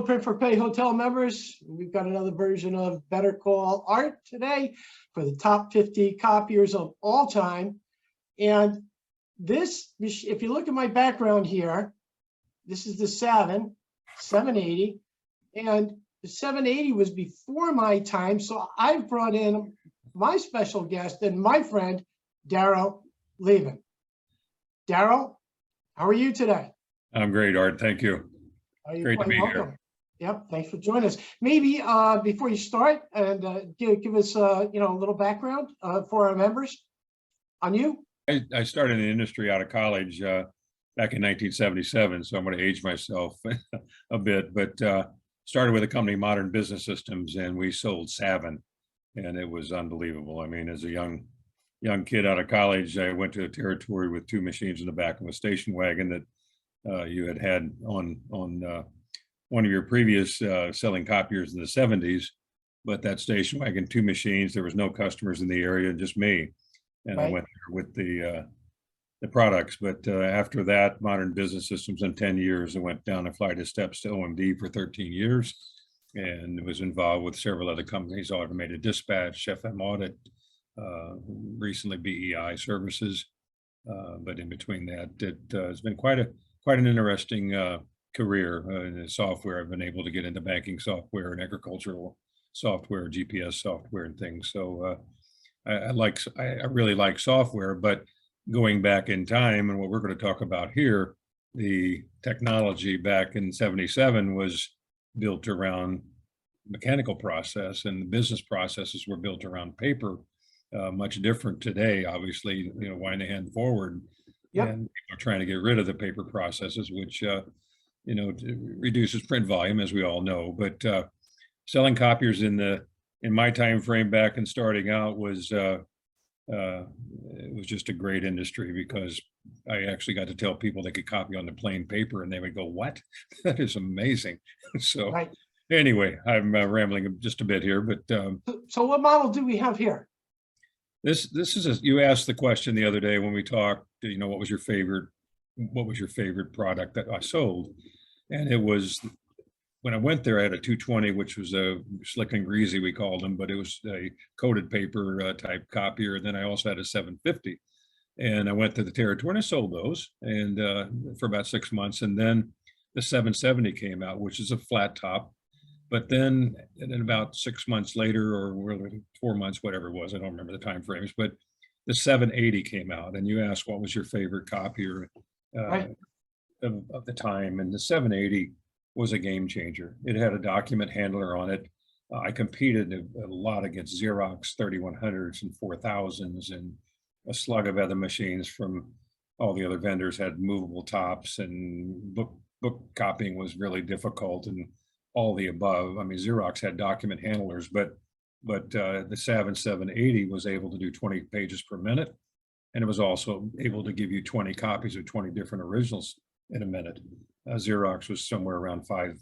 Print for Pay Hotel members. We've got another version of Better Call Art today for the top 50 copiers of all time. And this, if you look at my background here, this is the 780. And the 780 was before my time. So I've brought in my special guest and my friend, Darryl Levin. Darryl, how are you today? I'm great, Art. Thank you. Great to be here. Yep, thanks for joining us. Maybe before you start, and give us a little background for our members on you. I started in the industry out of college back in 1977, so I'm going to age myself a bit. But started with a company, Modern Business Systems, and we sold Savin, and it was unbelievable. I mean, as a young kid out of college, I went to a territory with two machines in the back of a station wagon that you had on one of your previous selling copiers in the 70s, but that station wagon, two machines, there was no customers in the area, just me. And right. I went there with the products. But after that, Modern Business Systems, in 10 years, I went down a flight of steps to OMD for 13 years and was involved with several other companies, Automated Dispatch, FM Audit, recently BEI Services. But in between that, it has been quite an interesting career in software. I've been able to get into banking software and agricultural software, GPS software and things. So I really like software, but going back in time, and what we're going to talk about here, the technology back in 77 was built around mechanical process, and the business processes were built around paper. Much different today, obviously, wind the hand forward. Yep. And people are trying to get rid of the paper processes, which, reduces print volume, as we all know. But selling copiers in my time frame back and starting out was it was just a great industry, because I actually got to tell people they could copy on the plain paper, and they would go, "What? That is amazing!" So right. Anyway, I'm rambling just a bit here, but so what model do we have here? This is you asked the question the other day when we talked, what was your favorite product that I sold? And it was, when I went there, I had a 220, which was a slick and greasy, we called them, but it was a coated paper type copier. And then I also had a 750, and I went to the territory and I sold those, and for about 6 months. And then the 770 came out, which is a flat top. But then, and then about 6 months later, or 4 months, whatever it was, I don't remember the time frames, but the 780 came out, and you asked what was your favorite copier right. of the time, and the 780 was a game changer. It had a document handler on it. I competed a lot against Xerox 3100s and 4000s, and a slug of other machines from all the other vendors had movable tops, and book copying was really difficult, and all the above. I mean, Xerox had document handlers, but the Savin 780 was able to do 20 pages per minute, and it was also able to give you 20 copies of 20 different originals in a minute. Xerox was somewhere around 5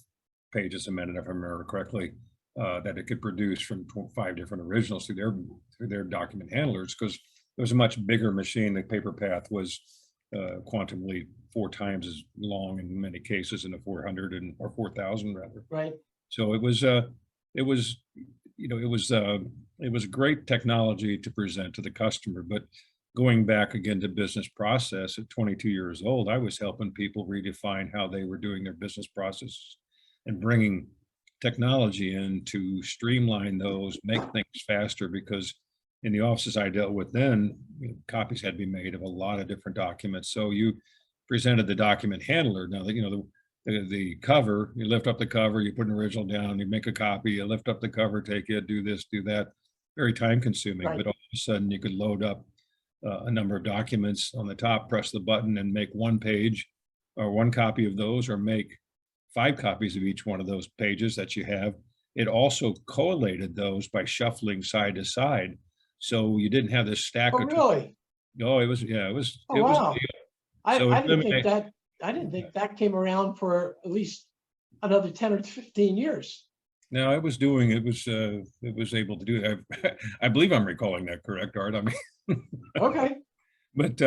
pages a minute, if I remember correctly, that it could produce from 5 different originals through their document handlers, because it was a much bigger machine. The paper path was quantumly 4 times as long in many cases, in the 400 or 4000 rather. Right. So it was great technology to present to the customer. But going back again to business process, at 22 years old, I was helping people redefine how they were doing their business processes and bringing technology in to streamline those, make things faster, because in the offices I dealt with then, copies had to be made of a lot of different documents. So you presented the document handler. Now, the cover, you lift up the cover, you put an original down, you make a copy, you lift up the cover, take it, do this, do that. Very time consuming, right. But all of a sudden you could load up a number of documents on the top, press the button, and make 1 page or 1 copy of those, or make 5 copies of each one of those pages that you have. It also collated those by shuffling side to side. So you didn't have this stack of. Really? No, it was, yeah, it was. Oh, it wow. was. I didn't think that came around for at least another 10 or 15 years. No, it was able to do that. I believe I'm recalling that correct, Art. I mean, okay. But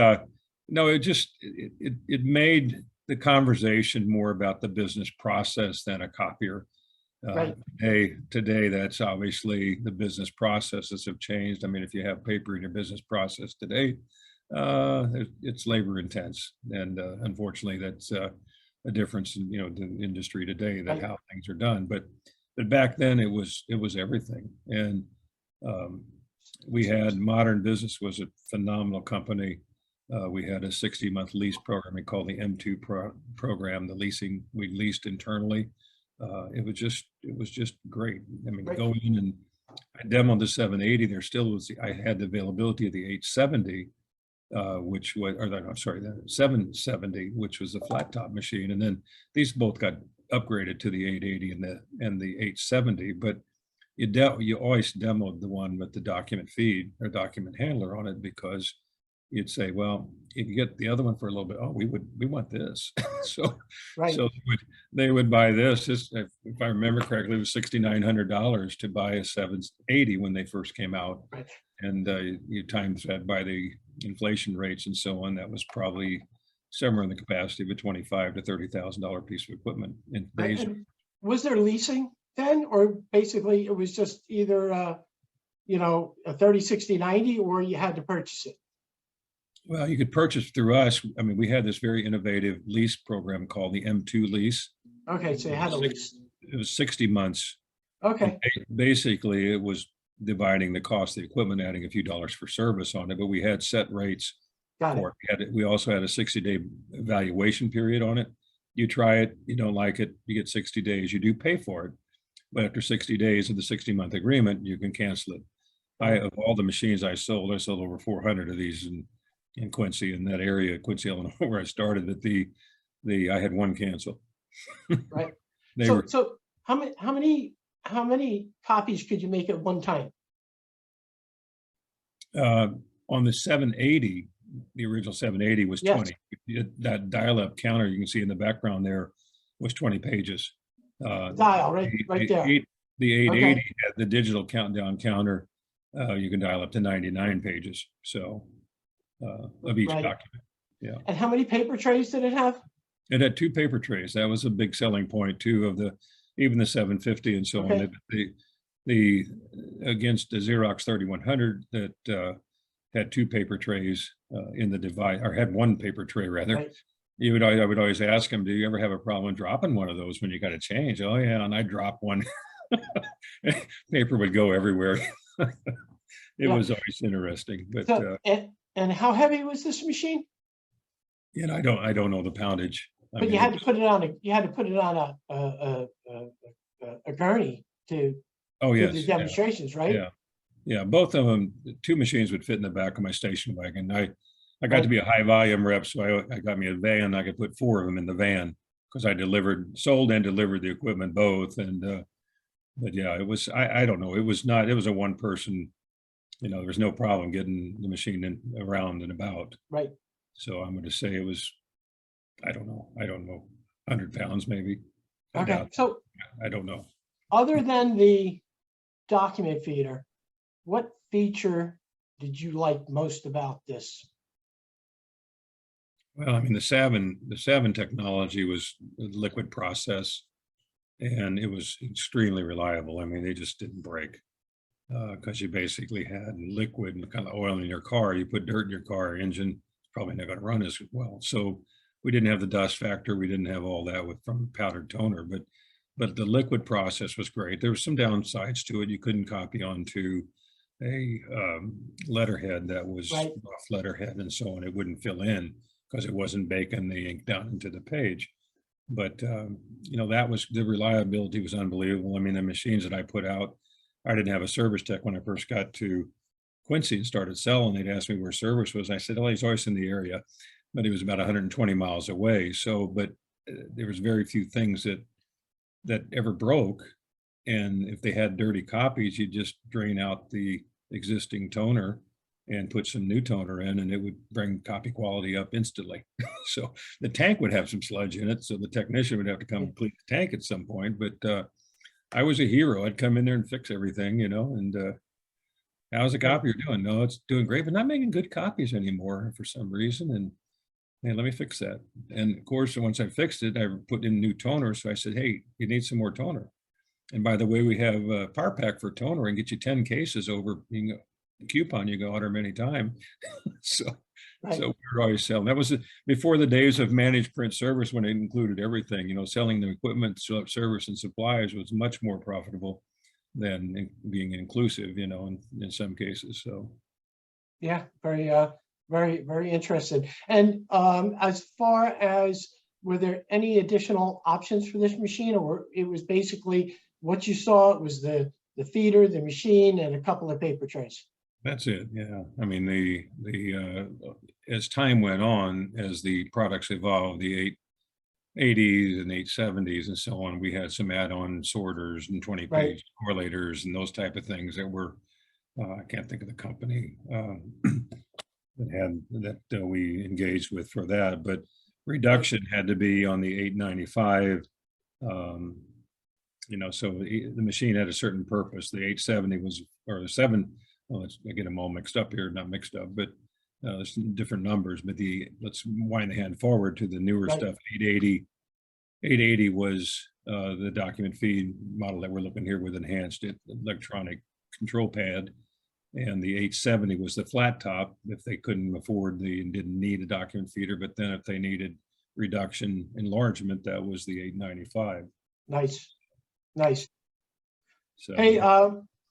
no, it made the conversation more about the business process than a copier. Right. Today, that's obviously the business processes have changed. I mean, if you have paper in your business process today, it's labor intense. And unfortunately, that's a difference in, the industry today, that Right. how things are done. But back then it was everything. And we had Modern Business was a phenomenal company. We had a 60-month lease program we call the M2 program, the leasing we leased internally. It was just great. I mean, Right. go in and I demoed the 780. There still was, I had the availability of the 870, which was, or I'm sorry, the 770, which was the flat top machine. And then these both got upgraded to the 880 and the 870. But you always demoed the one with the document feed or document handler on it, because you'd say, well, if you get the other one for a little bit, oh, we want this. so Right. so they would buy this. If I remember correctly, it was $6,900 to buy a 780 when they first came out. Right. And you times that by the inflation rates and so on, that was probably somewhere in the capacity of a $25,000 to $30,000 piece of equipment in Right. today's. And was there leasing then, or basically it was just either, a 30, 60, 90, or you had to purchase it? Well, you could purchase through us. I mean, we had this very innovative lease program called the M2 lease. Okay, so you had a lease. It was 60 months. Okay, Basically, it was dividing the cost of the equipment, adding a few dollars for service on it, but we had set rates got it. for it. We also had a 60-day evaluation period on it. You try it, you don't like it, you get 60 days, you do pay for it. But after 60 days of the 60-month agreement, you can cancel it. Of all the machines I sold over 400 of these in Quincy, in that area, Quincy, Illinois, where I started, that I had one cancel. Right. They So, were, so how many copies could you make at one time? on the 780, the original 780 was Yes. 20. That dial-up counter you can see in the background there was 20 pages. Dial, right there. The 880 had the digital countdown counter. You can dial up to 99 pages. So of each Right. document. Yeah. And how many paper trays did it have? It had 2 paper trays. That was a big selling point too of even the 750 and so Okay. on. The against the Xerox 3100 that had 2 paper trays in the device, or had 1 paper tray rather. Right. I would always ask them, do you ever have a problem dropping one of those when you got to change? Oh yeah, and I drop one. Paper would go everywhere. It Yeah. was always interesting, but So, and how heavy was this machine? I don't know the poundage. But you had to put it on a gurney to Oh do yes, the yeah, demonstrations, right? yeah. Both of them, 2 machines would fit in the back of my station wagon. I got Right. to be a high volume rep, so I got me a van. I could put 4 of them in the van because I sold and delivered the equipment both. And but yeah, it was I don't know. It was a one person. There was no problem getting the machine around and about. Right. So I'm going to say it was, I don't know, 100 pounds maybe. I Okay. doubt- So I don't know. other than the document feeder, what feature did you like most about this? Well, I mean, the Savin technology was a liquid process, and it was extremely reliable. I mean, they just didn't break because you basically had liquid and kind of oil in your car. You put dirt in your car engine, it's probably not going to run as well. So we didn't have the dust factor. We didn't have all that from powdered toner, but the liquid process was great. There were some downsides to it. You couldn't copy onto a letterhead that was Right. off letterhead and so on. It wouldn't fill in because it wasn't baking the ink down into the page. But that was, the reliability was unbelievable. I mean, the machines that I put out, I didn't have a service tech when I first got to Quincy and started selling. They'd ask me where service was. I said, oh, he's always in the area, but he was about 120 miles away. So, but there was very few things that ever broke. And if they had dirty copies, you just drain out the existing toner and put some new toner in, and it would bring copy quality up instantly. So the tank would have some sludge in it, so the technician would have to come and clean the tank at some point. But I was a hero. I'd come in there and fix everything, and how's the copier doing? No, it's doing great, but not making good copies anymore for some reason. And hey, let me fix that. And of course, once I fixed it, I put in new toner. So I said, hey, you need some more toner. And by the way, we have a power pack for toner and get you 10 cases over, you know, the coupon you go under many time. So, Right. so we were always selling. That was before the days of managed print service when it included everything, you know, selling the equipment, service and supplies was much more profitable than being inclusive, you know, in some cases. So. Yeah, very interested. And as far as, were there any additional options for this machine, or it was basically what you saw? It was the feeder, the machine, and a couple of paper trays. That's it, yeah. I mean, as time went on, as the products evolved, the 880s and 870s and so on, we had some add-on sorters and 20-page correlators and those type of things that were, I can't think of the company that we engaged with for that, but reduction had to be on the 895. You know, so the machine had a certain purpose. The 870 was, or the 7, well, I get them all mixed up here, not mixed up, but there's different numbers. But let's wind the hand forward to the newer stuff. 880 was the document feed model that we're looking here with enhanced electronic control pad. And the 870 was the flat top if they couldn't afford and didn't need a document feeder. But then if they needed reduction enlargement, that was the 895. Nice. So, hey,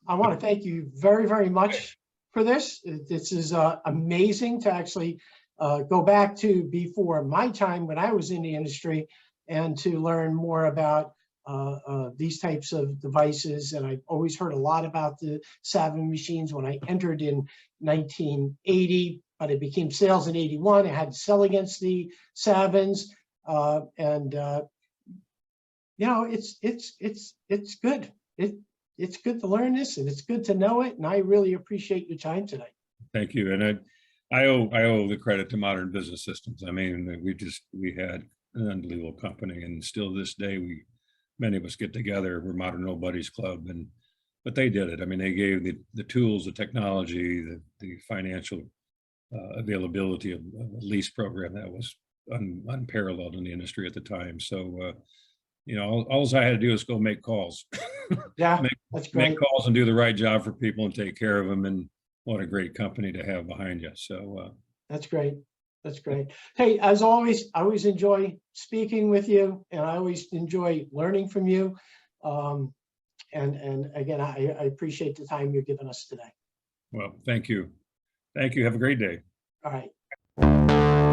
I want to thank you very much for this. This is amazing to actually go back to before my time when I was in the industry and to learn more about these types of devices. And I've always heard a lot about the Savin machines when I entered in 1980, but it became sales in 81. I had to sell against the Savins, and you know, it's good. It's good to learn this, and it's good to know it. And I really appreciate your time tonight. thank you. And I owe the credit to Modern Business Systems. I mean, we had an unbelievable company, and still this day, many of us get together. We're Modern Nobodies Club, but they did it. I mean, they gave the tools, the technology, the financial availability of a lease program that was unparalleled in the industry at the time. So, you know, all I had to do is go make calls. Yeah, that's great. Make calls and do the right job for people and take care of them. And what a great company to have behind you. So that's great. That's great. Hey, as always, I always enjoy speaking with you, and I always enjoy learning from you. And again, I appreciate the time you're giving us today. well, thank you. Thank you. Have a great day. All right.